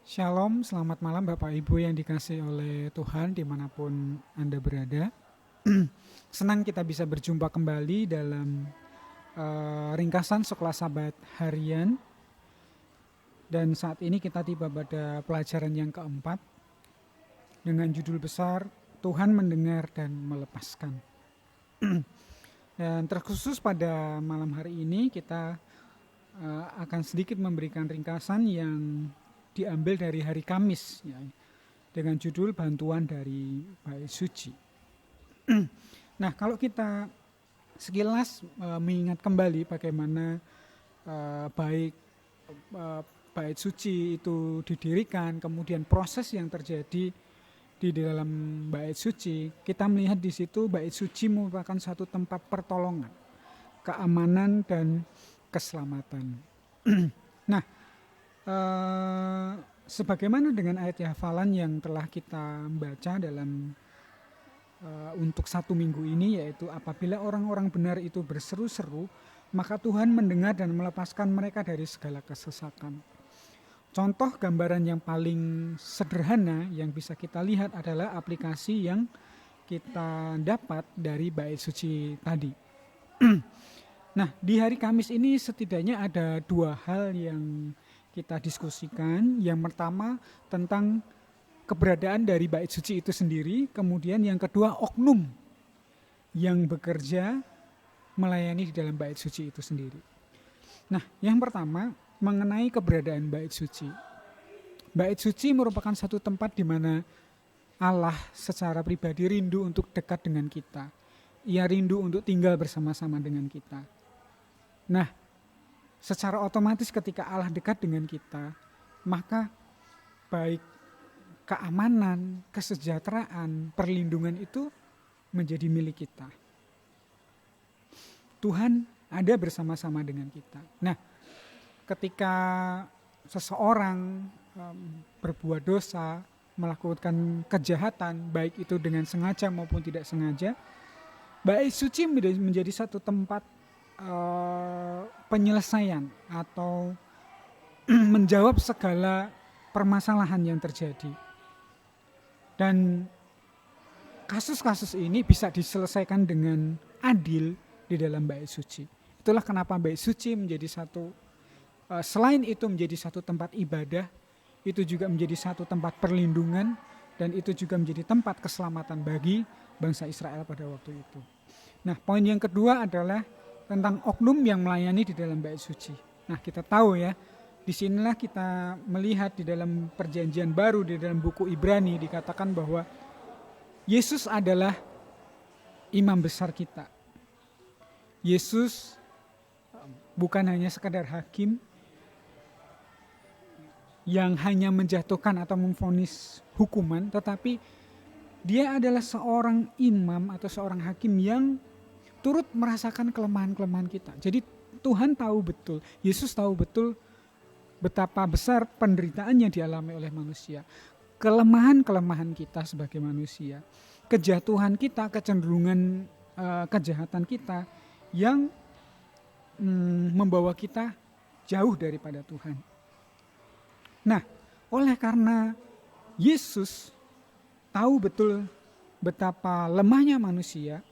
Shalom, selamat malam Bapak Ibu yang dikasihi oleh Tuhan dimanapun Anda berada. Senang kita bisa berjumpa kembali dalam ringkasan Sekolah Sabat Harian. Dan saat ini kita tiba pada pelajaran yang keempat dengan judul besar Tuhan Mendengar dan Melepaskan. Dan terkhusus pada malam hari ini kita akan sedikit memberikan ringkasan yang diambil dari hari Kamis ya, dengan judul Bantuan dari Bait Suci. Nah, kalau kita sekilas mengingat kembali bagaimana Bait Suci itu didirikan, kemudian proses yang terjadi di dalam Bait Suci, kita melihat di situ Bait Suci merupakan satu tempat pertolongan, keamanan dan keselamatan. Nah, sebagaimana dengan ayat hafalan yang telah kita baca dalam untuk 1 minggu ini, yaitu apabila orang-orang benar itu berseru-seru, maka Tuhan mendengar dan melepaskan mereka dari segala kesesakan. Contoh gambaran yang paling sederhana yang bisa kita lihat adalah aplikasi yang kita dapat dari Bait Suci tadi. Nah, di hari Kamis ini setidaknya ada 2 hal yang kita diskusikan. Yang pertama tentang keberadaan dari Bait Suci itu sendiri, kemudian yang kedua oknum yang bekerja melayani di dalam Bait Suci itu sendiri. Nah, yang pertama mengenai keberadaan Bait Suci. Bait Suci merupakan satu tempat di mana Allah secara pribadi rindu untuk dekat dengan kita. Ia rindu untuk tinggal bersama-sama dengan kita. Nah, secara otomatis ketika Allah dekat dengan kita, maka baik keamanan, kesejahteraan, perlindungan itu menjadi milik kita. Tuhan ada bersama-sama dengan kita. Nah, ketika seseorang berbuat dosa, melakukan kejahatan, baik itu dengan sengaja maupun tidak sengaja, Bait Suci menjadi satu tempat penyelesaian atau menjawab segala permasalahan yang terjadi. Dan kasus-kasus ini bisa diselesaikan dengan adil di dalam Bait Suci. Itulah kenapa Bait Suci menjadi satu, selain itu menjadi satu tempat ibadah, itu juga menjadi satu tempat perlindungan, dan itu juga menjadi tempat keselamatan bagi bangsa Israel pada waktu itu. Nah, poin yang kedua adalah tentang oknum yang melayani di dalam Bait Suci. Nah, kita tahu ya, disinilah kita melihat di dalam perjanjian baru, di dalam buku Ibrani dikatakan bahwa Yesus adalah imam besar kita. Yesus bukan hanya sekadar hakim yang hanya menjatuhkan atau memvonis hukuman, tetapi dia adalah seorang imam atau seorang hakim yang turut merasakan kelemahan-kelemahan kita. Jadi Tuhan tahu betul, Yesus tahu betul betapa besar penderitaan yang dialami oleh manusia. Kelemahan-kelemahan kita sebagai manusia. Kejatuhan kita, kecenderungan kejahatan kita yang membawa kita jauh daripada Tuhan. Nah, oleh karena Yesus tahu betul betapa lemahnya manusia,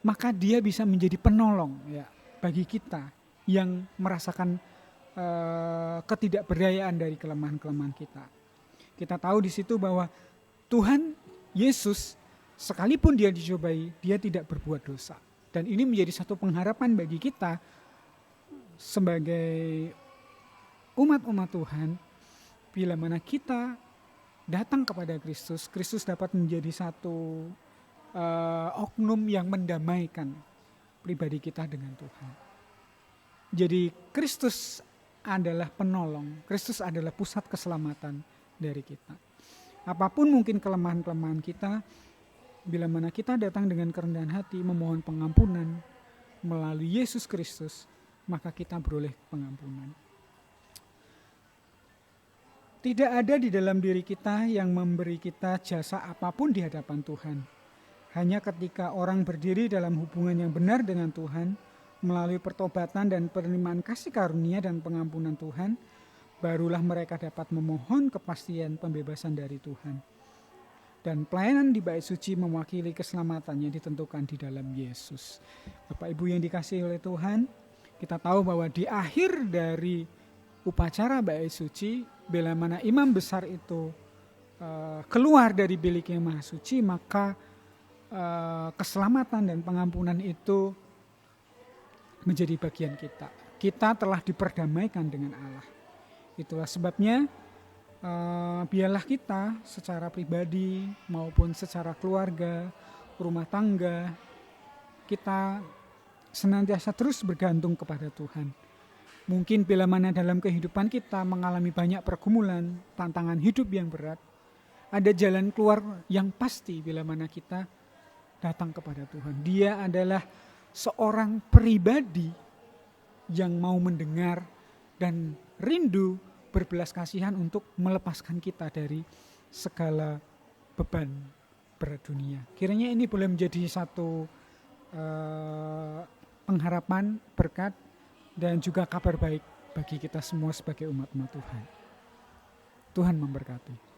maka dia bisa menjadi penolong ya bagi kita yang merasakan ketidakberdayaan dari kelemahan-kelemahan kita. Kita tahu di situ bahwa Tuhan Yesus sekalipun dia dicobai, dia tidak berbuat dosa. Dan ini menjadi satu pengharapan bagi kita sebagai umat-umat Tuhan, bila mana kita datang kepada Kristus, Kristus dapat menjadi satu oknum yang mendamaikan pribadi kita dengan Tuhan. Jadi Kristus adalah penolong, Kristus adalah pusat keselamatan dari kita. Apapun mungkin kelemahan-kelemahan kita, bila mana kita datang dengan kerendahan hati memohon pengampunan melalui Yesus Kristus, maka kita beroleh pengampunan. Tidak ada di dalam diri kita yang memberi kita jasa apapun di hadapan Tuhan. Hanya ketika orang berdiri dalam hubungan yang benar dengan Tuhan, melalui pertobatan dan penerimaan kasih karunia dan pengampunan Tuhan, barulah mereka dapat memohon kepastian pembebasan dari Tuhan. Dan pelayanan di bait suci mewakili keselamatannya ditentukan di dalam Yesus. Bapak Ibu yang dikasihi oleh Tuhan, kita tahu bahwa di akhir dari upacara bait suci, bila mana imam besar itu keluar dari bilik yang maha suci, maka keselamatan dan pengampunan itu menjadi bagian kita. Kita telah diperdamaikan dengan Allah. Itulah sebabnya biarlah kita secara pribadi maupun secara keluarga, rumah tangga, kita senantiasa terus bergantung kepada Tuhan. Mungkin bila mana dalam kehidupan kita mengalami banyak pergumulan, tantangan hidup yang berat, ada jalan keluar yang pasti bila mana kita datang kepada Tuhan. Dia adalah seorang pribadi yang mau mendengar dan rindu berbelas kasihan untuk melepaskan kita dari segala beban berat dunia. Kiranya ini boleh menjadi satu pengharapan, berkat, dan juga kabar baik bagi kita semua sebagai umat-umat Tuhan. Tuhan memberkati.